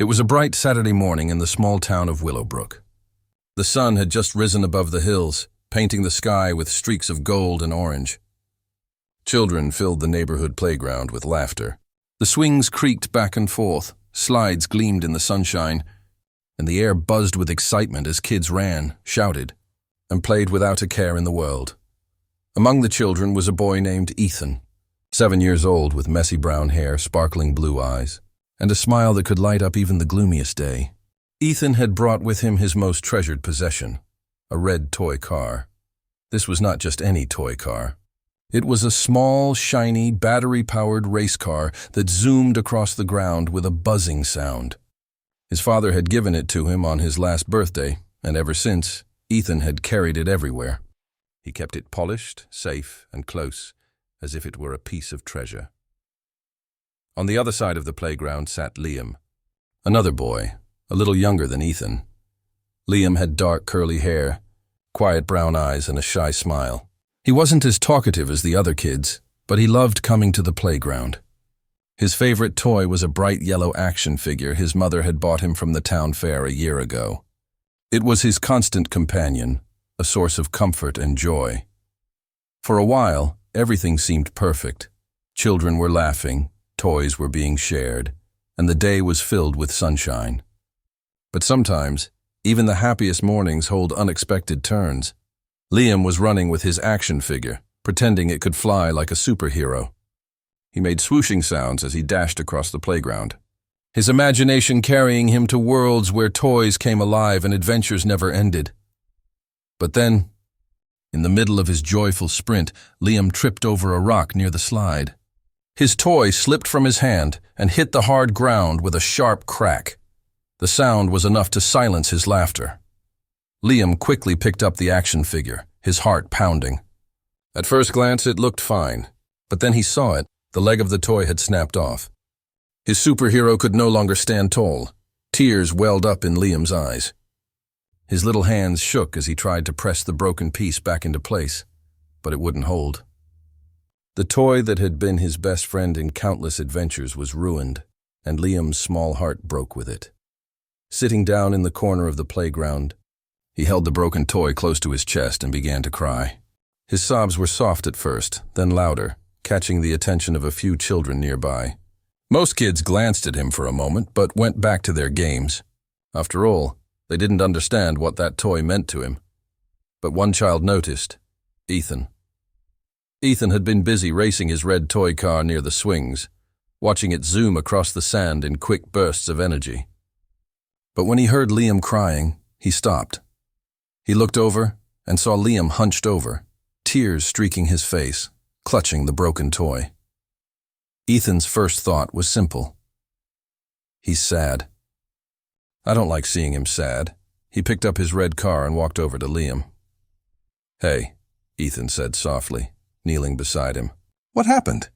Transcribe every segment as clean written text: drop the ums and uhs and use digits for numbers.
It was a bright Saturday morning in the small town of Willowbrook. The sun had just risen above the hills, painting the sky with streaks of gold and orange. Children filled the neighborhood playground with laughter. The swings creaked back and forth, slides gleamed in the sunshine, and the air buzzed with excitement as kids ran, shouted, and played without a care in the world. Among the children was a boy named Ethan, 7 years old with messy brown hair, sparkling blue eyes, and a smile that could light up even the gloomiest day. Ethan had brought with him his most treasured possession, a red toy car. This was not just any toy car. It was a small, shiny, battery-powered race car that zoomed across the ground with a buzzing sound. His father had given it to him on his last birthday, and ever since, Ethan had carried it everywhere. He kept it polished, safe, and close, as if it were a piece of treasure. On the other side of the playground sat Liam, another boy, a little younger than Ethan. Liam had dark curly hair, quiet brown eyes, and a shy smile. He wasn't as talkative as the other kids, but he loved coming to the playground. His favorite toy was a bright yellow action figure his mother had bought him from the town fair a year ago. It was his constant companion, a source of comfort and joy. For a while, everything seemed perfect. Children were laughing, toys were being shared, and the day was filled with sunshine. But sometimes, even the happiest mornings hold unexpected turns. Liam was running with his action figure, pretending it could fly like a superhero. He made swooshing sounds as he dashed across the playground, his imagination carrying him to worlds where toys came alive and adventures never ended. But then, in the middle of his joyful sprint, Liam tripped over a rock near the slide. His toy slipped from his hand and hit the hard ground with a sharp crack. The sound was enough to silence his laughter. Liam quickly picked up the action figure, his heart pounding. At first glance, it looked fine, but then he saw it. The leg of the toy had snapped off. His superhero could no longer stand tall. Tears welled up in Liam's eyes. His little hands shook as he tried to press the broken piece back into place, but it wouldn't hold. The toy that had been his best friend in countless adventures was ruined, and Liam's small heart broke with it. Sitting down in the corner of the playground, he held the broken toy close to his chest and began to cry. His sobs were soft at first, then louder, catching the attention of a few children nearby. Most kids glanced at him for a moment, but went back to their games. After all, they didn't understand what that toy meant to him. But one child noticed, Ethan. Ethan had been busy racing his red toy car near the swings, watching it zoom across the sand in quick bursts of energy. But when he heard Liam crying, he stopped. He looked over and saw Liam hunched over, tears streaking his face, clutching the broken toy. Ethan's first thought was simple. He's sad. I don't like seeing him sad. He picked up his red car and walked over to Liam. Hey, Ethan said softly, kneeling beside him. What happened?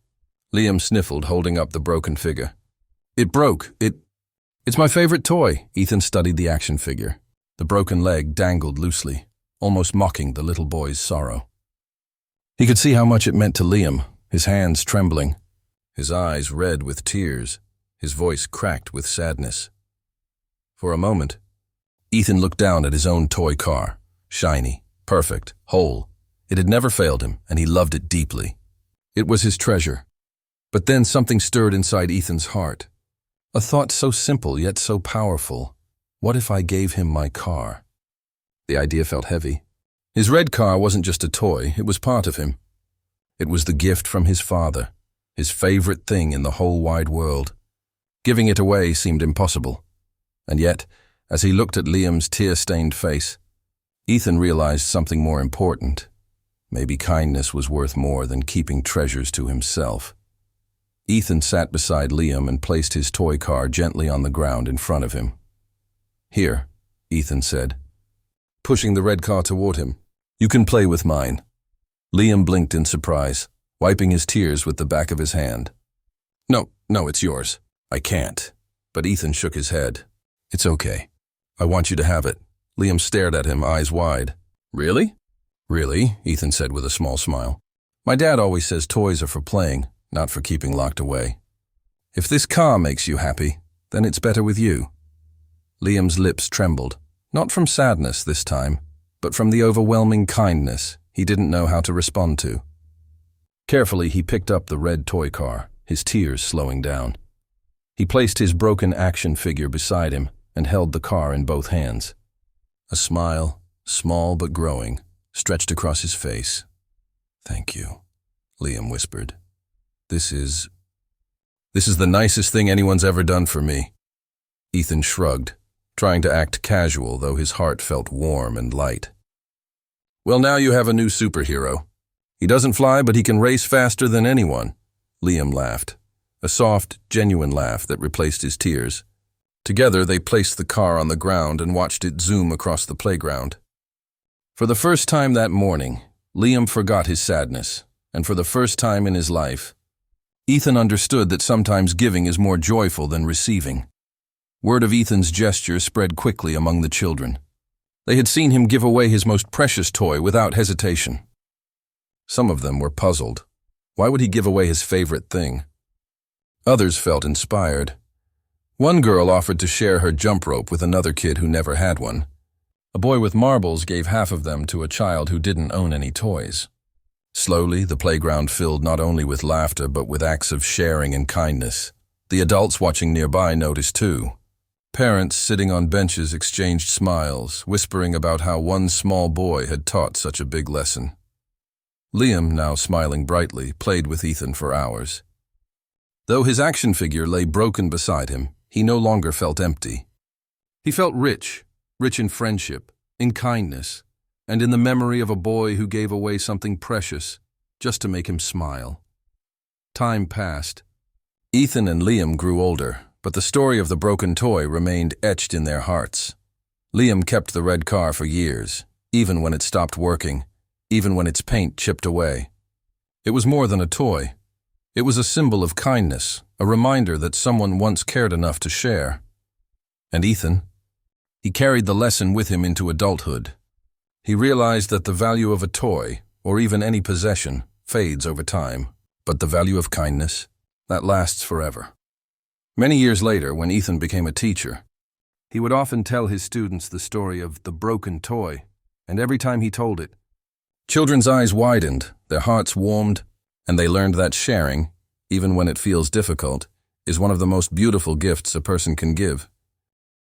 Liam sniffled, holding up the broken figure. It broke. It's my favorite toy. Ethan studied the action figure. The broken leg dangled loosely, almost mocking the little boy's sorrow. He could see how much it meant to Liam, his hands trembling, his eyes red with tears, his voice cracked with sadness. For a moment, Ethan looked down at his own toy car, shiny, perfect, whole. It had never failed him, and he loved it deeply. It was his treasure. But then something stirred inside Ethan's heart. A thought so simple yet so powerful. What if I gave him my car? The idea felt heavy. His red car wasn't just a toy, it was part of him. It was the gift from his father, his favorite thing in the whole wide world. Giving it away seemed impossible. And yet, as he looked at Liam's tear-stained face, Ethan realized something more important. Maybe kindness was worth more than keeping treasures to himself. Ethan sat beside Liam and placed his toy car gently on the ground in front of him. Here, Ethan said, pushing the red car toward him. You can play with mine. Liam blinked in surprise, wiping his tears with the back of his hand. No, it's yours. I can't. But Ethan shook his head. It's okay. I want you to have it. Liam stared at him, eyes wide. Really? Really, Ethan said with a small smile. My dad always says toys are for playing, not for keeping locked away. If this car makes you happy, Then it's better with you." Liam's lips trembled, not from sadness this time, but from the overwhelming kindness he didn't know how to respond to. Carefully, he picked up the red toy car, his tears slowing down. He placed his broken action figure beside him and held the car in both hands. A smile, small but growing, stretched across his face. "Thank you," Liam whispered. This is the nicest thing anyone's ever done for me." Ethan shrugged, trying to act casual, though his heart felt warm and light. "Well, now you have a new superhero. He doesn't fly, but he can race faster than anyone." Liam laughed, a soft, genuine laugh that replaced his tears. Together, they placed the car on the ground and watched it zoom across the playground. For the first time that morning, Liam forgot his sadness, and for the first time in his life, Ethan understood that sometimes giving is more joyful than receiving. Word of Ethan's gesture spread quickly among the children. They had seen him give away his most precious toy without hesitation. Some of them were puzzled. Why would he give away his favorite thing? Others felt inspired. One girl offered to share her jump rope with another kid who never had one. A boy with marbles gave half of them to a child who didn't own any toys. Slowly, the playground filled not only with laughter but with acts of sharing and kindness. The adults watching nearby noticed too. Parents sitting on benches exchanged smiles, whispering about how one small boy had taught such a big lesson. Liam, now smiling brightly, played with Ethan for hours. Though his action figure lay broken beside him, he no longer felt empty. He felt rich in friendship, in kindness, and in the memory of a boy who gave away something precious just to make him smile. Time passed. Ethan and Liam grew older, but the story of the broken toy remained etched in their hearts. Liam kept the red car for years, even when it stopped working, even when its paint chipped away. It was more than a toy. It was a symbol of kindness, a reminder that someone once cared enough to share. And Ethan? He carried the lesson with him into adulthood. He realized that the value of a toy, or even any possession, fades over time, but the value of kindness, that lasts forever. Many years later, when Ethan became a teacher, he would often tell his students the story of the broken toy, and every time he told it, children's eyes widened, their hearts warmed, and they learned that sharing, even when it feels difficult, is one of the most beautiful gifts a person can give.